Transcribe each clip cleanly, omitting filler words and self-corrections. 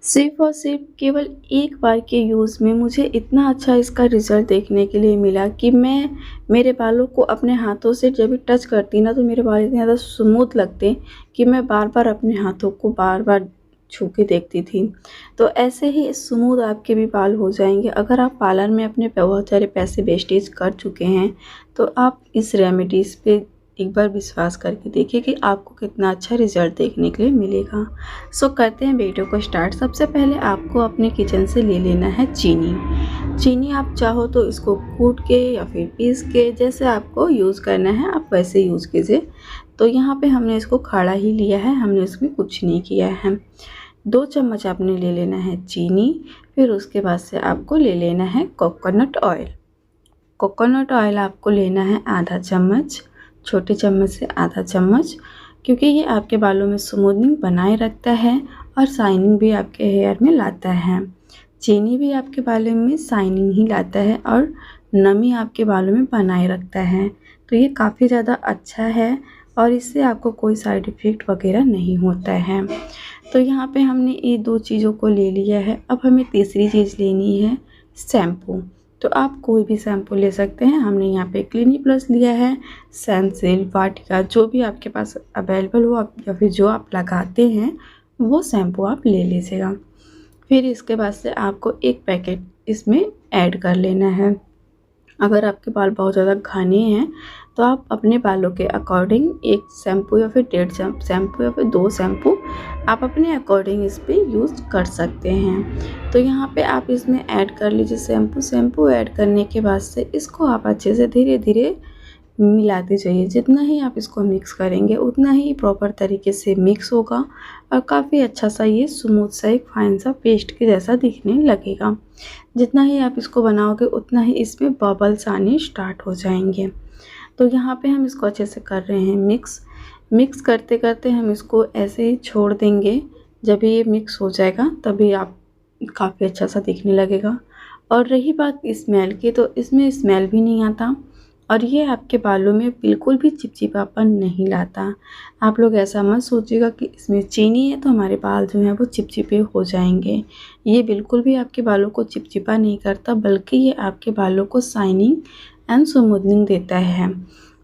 सिर्फ़ और सिर्फ़ केवल एक बार के यूज़ में मुझे इतना अच्छा इसका रिज़ल्ट देखने के लिए मिला कि मैं मेरे बालों को अपने हाथों से जब भी टच करती ना, तो मेरे बाल इतने ज़्यादा स्मूथ लगते कि मैं बार-बार अपने हाथों को बार-बार छू के देखती थी। तो ऐसे ही स्मूथ आपके भी बाल हो जाएँगे। अगर आप पार्लर में अपने बहुत सारे पैसे वेस्टेज कर चुके हैं, तो आप इस रेमेडीज़ पे एक बार विश्वास करके देखिए कि आपको कितना अच्छा रिज़ल्ट देखने के लिए मिलेगा। सो करते हैं वीडियो को स्टार्ट। सबसे पहले आपको अपने किचन से ले लेना है चीनी। चीनी आप चाहो तो इसको कूट के या फिर पीस के, जैसे आपको यूज़ करना है आप वैसे यूज़ कीजिए। तो यहाँ पे हमने इसको खड़ा ही लिया है, हमने इसमें कुछ नहीं किया है। 2 चम्मच आपने ले लेना है चीनी। फिर उसके बाद से आपको ले लेना है कोकोनट ऑयल। कोकोनट ऑयल आपको लेना है आधा चम्मच, छोटे चम्मच से आधा चम्मच, क्योंकि ये आपके बालों में स्मूथनिंग बनाए रखता है और शाइनिंग भी आपके हेयर में लाता है। चीनी भी आपके बालों में शाइनिंग ही लाता है और नमी आपके बालों में बनाए रखता है। तो ये काफ़ी ज़्यादा अच्छा है और इससे आपको कोई साइड इफ़ेक्ट वगैरह नहीं होता है। तो यहाँ पे हमने ये 2 चीज़ों को ले लिया है। अब हमें तीसरी चीज़ लेनी है शैम्पू। तो आप कोई भी शैम्पू ले सकते हैं। हमने यहाँ पे क्लिनिक प्लस लिया है, सनसिल्क, वाटिका, जो भी आपके पास अवेलेबल हो आप या फिर जो आप लगाते हैं वो शैम्पू आप ले लीजिएगा। फिर इसके बाद से आपको एक पैकेट इसमें ऐड कर लेना है। अगर आपके बाल बहुत ज़्यादा घने हैं तो आप अपने बालों के अकॉर्डिंग एक शैम्पू या फिर 1.5 शैम्पू या फिर 2 शैम्पू आप अपने अकॉर्डिंग इस पर यूज़ कर सकते हैं। तो यहाँ पे आप इसमें ऐड कर लीजिए शैम्पू ऐड करने के बाद से इसको आप अच्छे से धीरे धीरे मिलाते जाइए। जितना ही आप इसको मिक्स करेंगे उतना ही प्रॉपर तरीके से मिक्स होगा और काफ़ी अच्छा सा ये स्मूथ सा एक फाइन सा पेस्ट के जैसा दिखने लगेगा। जितना ही आप इसको बनाओगे उतना ही इसमें बबल्स आने स्टार्ट हो जाएंगे। तो यहाँ पे हम इसको अच्छे से कर रहे हैं मिक्स करते करते हम इसको ऐसे ही छोड़ देंगे। जब ये मिक्स हो जाएगा तभी आप काफ़ी अच्छा सा दिखने लगेगा। और रही बात स्मेल की, तो इसमें स्मेल भी नहीं आता और ये आपके बालों में बिल्कुल भी चिपचिपापन नहीं लाता। आप लोग ऐसा मत सोचिएगा कि इसमें चीनी है तो हमारे बाल जो हैं वो चिपचिपे हो जाएंगे। ये बिल्कुल भी आपके बालों को चिपचिपा नहीं करता, बल्कि ये आपके बालों को शाइनिंग एंड स्मूथनिंग देता है।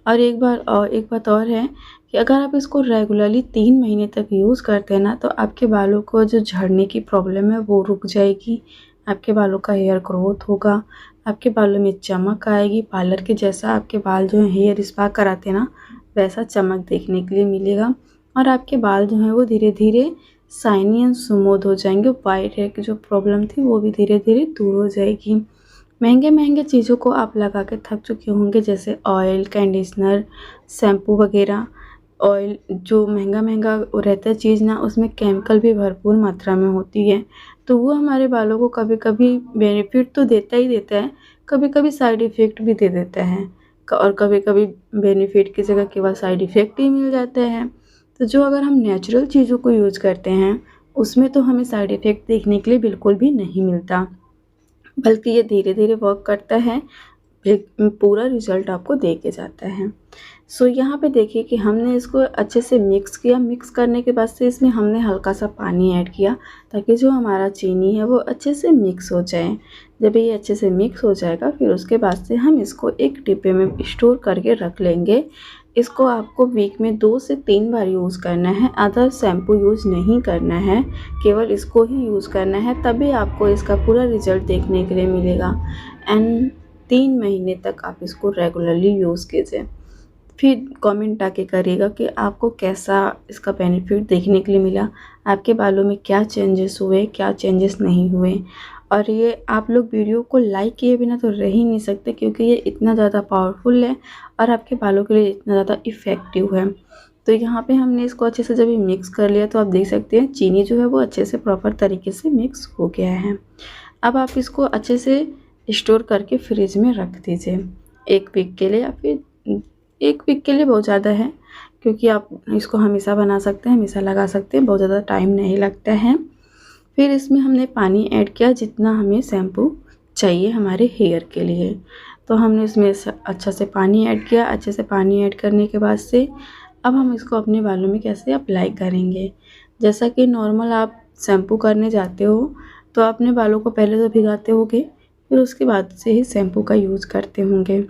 और एक बात और है कि अगर आप इसको रेगुलरली 3 महीने तक यूज़ करते हैं ना, तो आपके बालों को जो झड़ने की प्रॉब्लम है वो रुक जाएगी। आपके बालों का हेयर ग्रोथ होगा, आपके बालों में चमक आएगी। पार्लर के जैसा आपके बाल जो है हेयर स्पा कराते हैं ना, वैसा चमक देखने के लिए मिलेगा। और आपके बाल जो हैं वो धीरे धीरे शाइनी एंड स्मूथ हो जाएंगे। वाइट हेयर की जो प्रॉब्लम थी वो भी धीरे धीरे दूर हो जाएगी। महंगे महंगे चीज़ों को आप लगा के थक चुके होंगे, जैसे ऑयल, कंडीशनर, शैम्पू वगैरह। ऑयल जो महंगा महंगा रहता है चीज़ ना, उसमें केमिकल भी भरपूर मात्रा में होती है। तो वो हमारे बालों को कभी कभी बेनिफिट तो देता ही देता है, कभी कभी साइड इफ़ेक्ट भी दे देता है। और कभी कभी बेनिफिट की जगह केवल साइड इफ़ेक्ट ही मिल जाता है। तो जो अगर हम नेचुरल चीज़ों को यूज़ करते हैं उसमें तो हमें साइड इफ़ेक्ट देखने के लिए बिल्कुल भी नहीं मिलता, बल्कि ये धीरे धीरे वर्क करता है, फिर पूरा रिजल्ट आपको दे के जाता है। सो यहाँ पे देखिए कि हमने इसको अच्छे से मिक्स किया। मिक्स करने के बाद से इसमें हमने हल्का सा पानी ऐड किया ताकि जो हमारा चीनी है वो अच्छे से मिक्स हो जाए। जब ये अच्छे से मिक्स हो जाएगा फिर उसके बाद से हम इसको एक डिब्बे में स्टोर करके रख लेंगे। इसको आपको वीक में 2 से 3 बार यूज़ करना है। अदर शैम्पू यूज़ नहीं करना है, केवल इसको ही यूज़ करना है, तभी आपको इसका पूरा रिजल्ट देखने के लिए मिलेगा। एंड 3 महीने तक आप इसको रेगुलरली यूज़ कीजिए। फिर कमेंट आके करिएगा कि आपको कैसा इसका बेनिफिट देखने के लिए मिला, आपके बालों में क्या चेंजेस हुए, क्या चेंजेस नहीं हुए। और ये आप लोग वीडियो को लाइक किए बिना तो रह ही नहीं सकते, क्योंकि ये इतना ज़्यादा पावरफुल है और आपके बालों के लिए इतना ज़्यादा इफ़ेक्टिव है। तो यहाँ पे हमने इसको अच्छे से जब ये मिक्स कर लिया तो आप देख सकते हैं चीनी जो है वो अच्छे से प्रॉपर तरीके से मिक्स हो गया है। अब आप इसको अच्छे से स्टोर करके फ्रिज में रख दीजिए 1 वीक के लिए, या फिर 1 वीक के लिए बहुत ज़्यादा है, क्योंकि आप इसको हमेशा बना सकते हैं, हमेशा लगा सकते हैं, बहुत ज़्यादा टाइम नहीं लगता है। फिर इसमें हमने पानी ऐड किया जितना हमें शैम्पू चाहिए हमारे हेयर के लिए। तो हमने इसमें अच्छा से पानी ऐड किया। अच्छे से पानी ऐड करने के बाद से अब हम इसको अपने बालों में कैसे अप्लाई करेंगे। जैसा कि नॉर्मल आप शैम्पू करने जाते हो तो अपने बालों को पहले तो भिगाते होगे, फिर उसके बाद से ही शैम्पू का यूज़ करते होंगे।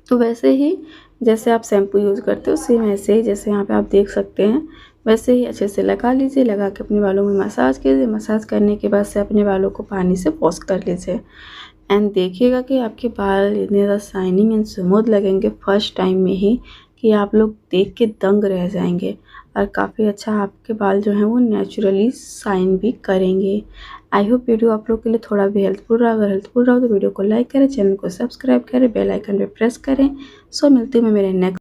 तो वैसे ही जैसे आप शैम्पू यूज़ करते हो सेम ऐसे ही, जैसे यहाँ पे आप देख सकते हैं, वैसे ही अच्छे से लगा लीजिए। लगा के अपने बालों में मसाज कीजिए। मसाज करने के बाद से अपने बालों को पानी से वॉश कर लीजिए एंड देखिएगा कि आपके बाल इतने ज़्यादा शाइनिंग एंड स्मूथ लगेंगे फर्स्ट टाइम में ही कि आप लोग देख के दंग रह जाएंगे। और काफ़ी अच्छा आपके बाल जो हैं वो नेचुरली शाइन भी करेंगे। आई होप वीडियो आप लोग के लिए थोड़ा भी हेल्पफुल रहा। अगर हेल्पफुल रहा तो वीडियो को लाइक करें, चैनल को सब्सक्राइब करें, बेल आइकन पे प्रेस करें। सो मिलती हूँ मैं मेरे नेक्स्ट